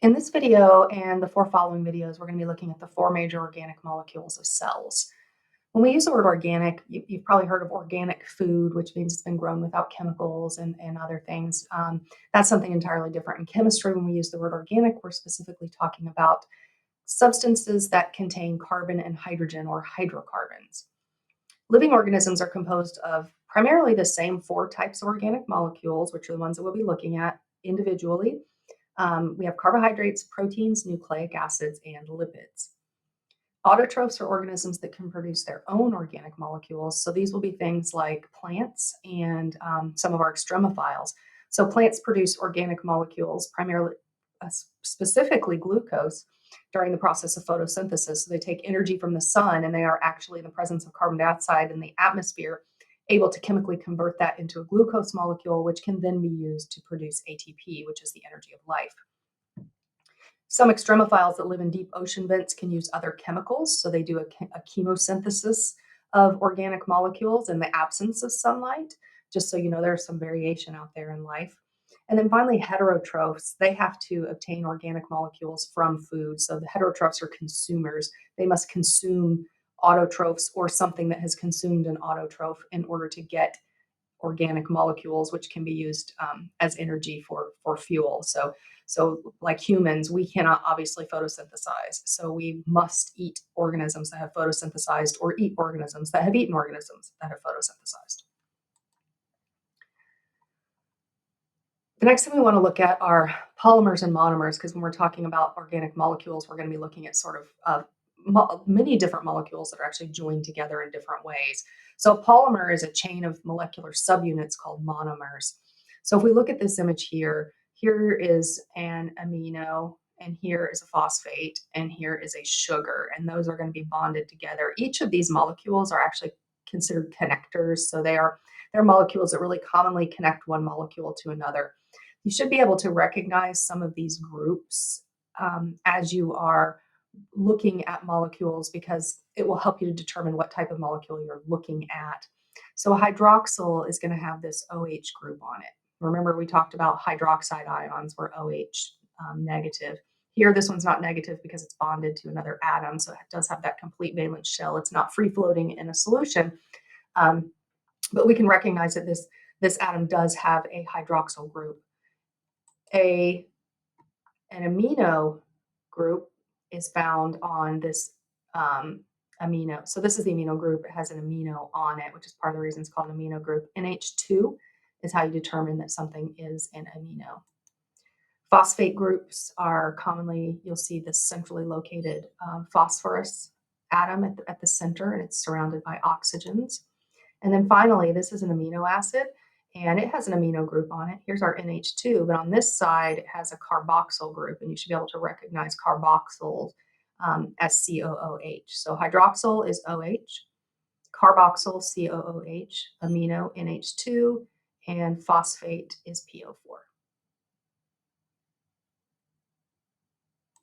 In this video and the four following videos, we're going to be looking at the four major organic molecules of cells. When we use the word organic, you've probably heard of organic food, which means it's been grown without chemicals and other things. That's something entirely different. In chemistry, when we use the word organic, we're specifically talking about substances that contain carbon and hydrogen or hydrocarbons. Living organisms are composed of primarily the same four types of organic molecules, which are the ones that we'll be looking at individually. We have carbohydrates, proteins, nucleic acids, and lipids. Autotrophs are organisms that can produce their own organic molecules. So these will be things like plants and some of our extremophiles. So plants produce organic molecules, primarily, specifically glucose, during the process of photosynthesis. So they take energy from the sun and they are actually, in the presence of carbon dioxide in the atmosphere, able to chemically convert that into a glucose molecule, which can then be used to produce ATP, which is the energy of life. Some extremophiles that live in deep ocean vents can use other chemicals. So they do a chemosynthesis of organic molecules in the absence of sunlight. Just so you know, there's some variation out there in life. And then finally, heterotrophs, they have to obtain organic molecules from food. So the heterotrophs are consumers. They must consume autotrophs or something that has consumed an autotroph in order to get organic molecules, which can be used as energy for fuel. So like humans, we cannot obviously photosynthesize. So we must eat organisms that have photosynthesized or eat organisms that have eaten organisms that have photosynthesized. The next thing we want to look at are polymers and monomers, because when we're talking about organic molecules, we're going to be looking at sort of many different molecules that are actually joined together in different ways. So a polymer is a chain of molecular subunits called monomers. So if we look at this image here, here is an amino, and here is a phosphate, and here is a sugar, and those are going to be bonded together. Each of these molecules are actually considered connectors, so they're molecules that really commonly connect one molecule to another. You should be able to recognize some of these groups as you are looking at molecules, because it will help you to determine what type of molecule you're looking at. So hydroxyl is going to have this OH group on it. Remember, we talked about hydroxide ions were OH negative. Here, this one's not negative because it's bonded to another atom, so it does have that complete valence shell. It's not free floating in a solution, but we can recognize that this atom does have a hydroxyl group. An amino group is found on this amino. So this is the amino group. It has an amino on it, which is part of the reason it's called an amino group. NH2 is how you determine that something is an amino. Phosphate groups are commonly, you'll see this centrally located phosphorus atom at the center, and it's surrounded by oxygens. And then finally, this is an amino acid, and it has an amino group on it. Here's our NH2, but on this side, it has a carboxyl group, and you should be able to recognize carboxyl as COOH. So hydroxyl is OH, carboxyl COOH, amino NH2, and phosphate is PO4.